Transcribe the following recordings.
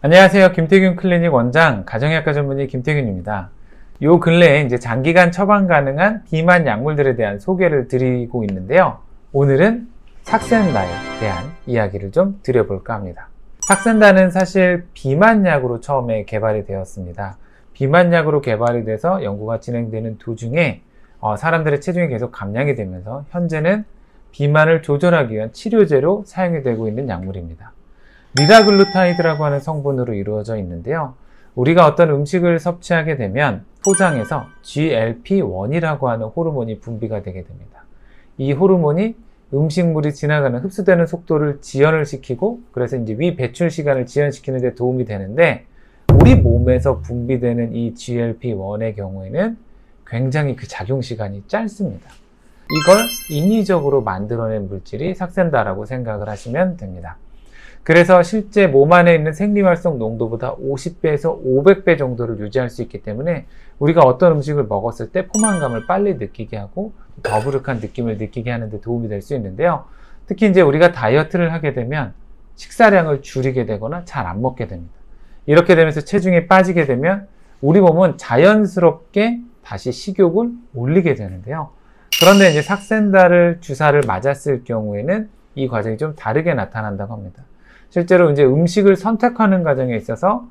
안녕하세요. 김태균 클리닉 원장 가정의학과 전문의 김태균입니다. 요 근래에 이제 장기간 처방 가능한 비만 약물들에 대한 소개를 드리고 있는데요. 오늘은 삭센다에 대한 이야기를 좀 드려볼까 합니다. 삭센다는 사실 비만약으로 처음에 개발이 되었습니다. 비만약으로 개발이 돼서 연구가 진행되는 도중에 사람들의 체중이 계속 감량이 되면서 현재는 비만을 조절하기 위한 치료제로 사용이 되고 있는 약물입니다. 리다글루타이드라고 하는 성분으로 이루어져 있는데요. 우리가 어떤 음식을 섭취하게 되면 소장에서 GLP-1이라고 하는 호르몬이 분비가 되게 됩니다. 이 호르몬이 음식물이 지나가는 흡수되는 속도를 지연을 시키고 그래서 이제 위 배출 시간을 지연시키는 데 도움이 되는데 우리 몸에서 분비되는 이 GLP-1의 경우에는 굉장히 그 작용 시간이 짧습니다. 이걸 인위적으로 만들어낸 물질이 삭센다라고 생각을 하시면 됩니다. 그래서 실제 몸 안에 있는 생리활성 농도보다 50배에서 500배 정도를 유지할 수 있기 때문에 우리가 어떤 음식을 먹었을 때 포만감을 빨리 느끼게 하고 더부룩한 느낌을 느끼게 하는 데 도움이 될 수 있는데요. 특히 이제 우리가 다이어트를 하게 되면 식사량을 줄이게 되거나 잘 안 먹게 됩니다. 이렇게 되면서 체중이 빠지게 되면 우리 몸은 자연스럽게 다시 식욕을 올리게 되는데요. 그런데 이제 삭센다를 주사를 맞았을 경우에는 이 과정이 좀 다르게 나타난다고 합니다. 실제로 이제 음식을 선택하는 과정에 있어서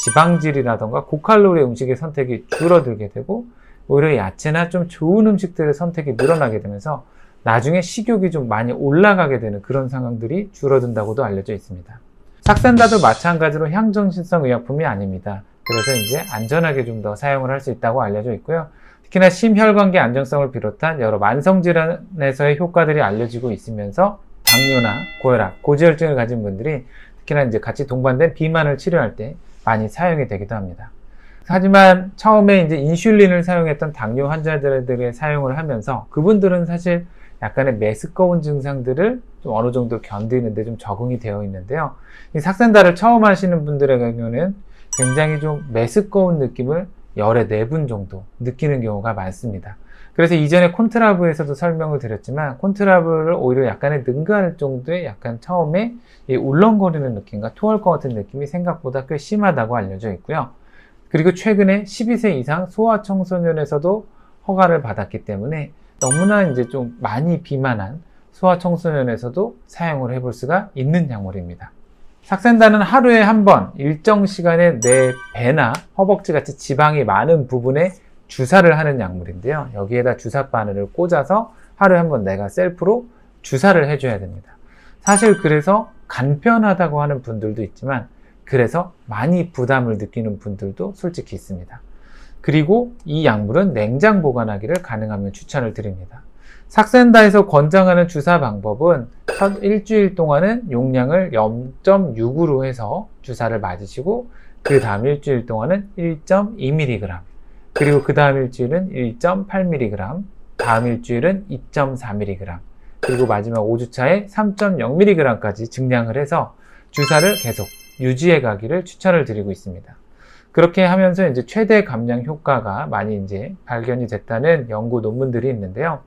지방질이라던가 고칼로리 음식의 선택이 줄어들게 되고 오히려 야채나 좀 좋은 음식들의 선택이 늘어나게 되면서 나중에 식욕이 좀 많이 올라가게 되는 그런 상황들이 줄어든다고도 알려져 있습니다. 삭센다도 마찬가지로 향정신성 의약품이 아닙니다. 그래서 이제 안전하게 좀 더 사용을 할 수 있다고 알려져 있고요. 특히나 심혈관계 안정성을 비롯한 여러 만성질환에서의 효과들이 알려지고 있으면서 당뇨나 고혈압, 고지혈증을 가진 분들이 특히나 이제 같이 동반된 비만을 치료할 때 많이 사용이 되기도 합니다. 하지만 처음에 이제 인슐린을 사용했던 당뇨 환자들에게 사용을 하면서 그분들은 사실 약간의 메스꺼운 증상들을 좀 어느 정도 견디는데 좀 적응이 되어 있는데요. 이 삭센다를 처음 하시는 분들의 경우는 굉장히 좀 메스꺼운 느낌을 열에 4분 정도 느끼는 경우가 많습니다. 그래서 이전에 콘트라브에서도 설명을 드렸지만 콘트라브를 오히려 약간의 능가할 정도의 약간 처음에 울렁거리는 느낌과 토할 것 같은 느낌이 생각보다 꽤 심하다고 알려져 있고요. 그리고 최근에 12세 이상 소아청소년에서도 허가를 받았기 때문에 너무나 이제 좀 많이 비만한 소아청소년에서도 사용을 해볼 수가 있는 약물입니다. 삭센다는 하루에 한 번 일정 시간에 내 배나 허벅지 같이 지방이 많은 부분에 주사를 하는 약물인데요. 여기에다 주사 바늘을 꽂아서 하루에 한 번 내가 셀프로 주사를 해줘야 됩니다. 사실 그래서 간편하다고 하는 분들도 있지만 그래서 많이 부담을 느끼는 분들도 솔직히 있습니다. 그리고 이 약물은 냉장 보관하기를 가능하면 추천을 드립니다. 삭센다에서 권장하는 주사 방법은 첫 일주일 동안은 용량을 0.6으로 해서 주사를 맞으시고 그 다음 일주일 동안은 1.2mg 그리고 그 다음 일주일은 1.8mg 다음 일주일은 2.4mg 그리고 마지막 5주차에 3.0mg까지 증량을 해서 주사를 계속 유지해 가기를 추천을 드리고 있습니다. 그렇게 하면서 이제 최대 감량 효과가 많이 이제 발견이 됐다는 연구 논문들이 있는데요.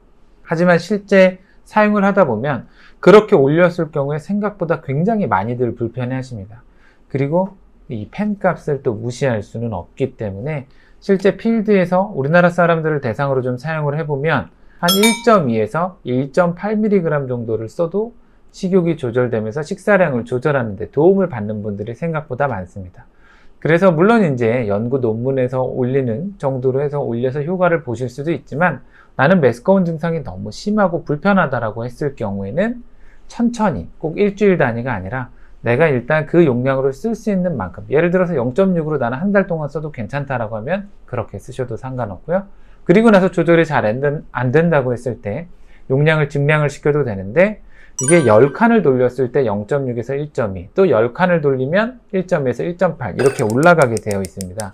하지만 실제 사용을 하다 보면 그렇게 올렸을 경우에 생각보다 굉장히 많이들 불편해 하십니다. 그리고 이 펜값을 또 무시할 수는 없기 때문에 실제 필드에서 우리나라 사람들을 대상으로 좀 사용을 해보면 한 1.2에서 1.8mg 정도를 써도 식욕이 조절되면서 식사량을 조절하는 데 도움을 받는 분들이 생각보다 많습니다. 그래서 물론 이제 연구 논문에서 올리는 정도로 해서 올려서 효과를 보실 수도 있지만 나는 메스꺼운 증상이 너무 심하고 불편하다라고 했을 경우에는 천천히 꼭 일주일 단위가 아니라 내가 일단 그 용량으로 쓸 수 있는 만큼 예를 들어서 0.6으로 나는 한 달 동안 써도 괜찮다라고 하면 그렇게 쓰셔도 상관없고요. 그리고 나서 조절이 잘 안 된다고 했을 때 용량을 증량을 시켜도 되는데 이게 10칸을 돌렸을 때 0.6에서 1.2 또 10칸을 돌리면 1.2에서 1.8 이렇게 올라가게 되어 있습니다.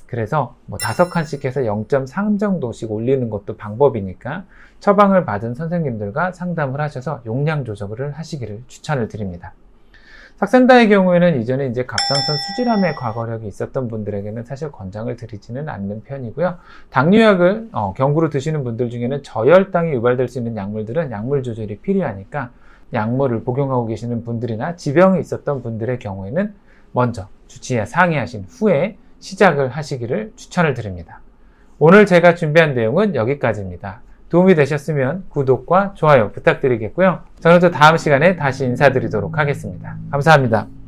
그래서 뭐 5칸씩 해서 0.3 정도씩 올리는 것도 방법이니까 처방을 받은 선생님들과 상담을 하셔서 용량 조절을 하시기를 추천을 드립니다. 삭센다의 경우에는 이전에 이제 갑상선 수질암의 과거력이 있었던 분들에게는 사실 권장을 드리지는 않는 편이고요. 당뇨약을 경구로 드시는 분들 중에는 저혈당이 유발될 수 있는 약물들은 약물 조절이 필요하니까 약물을 복용하고 계시는 분들이나 지병이 있었던 분들의 경우에는 먼저 주치의와 상의하신 후에 시작을 하시기를 추천을 드립니다. 오늘 제가 준비한 내용은 여기까지입니다. 도움이 되셨으면 구독과 좋아요 부탁드리겠고요. 저는 또 다음 시간에 다시 인사드리도록 하겠습니다. 감사합니다.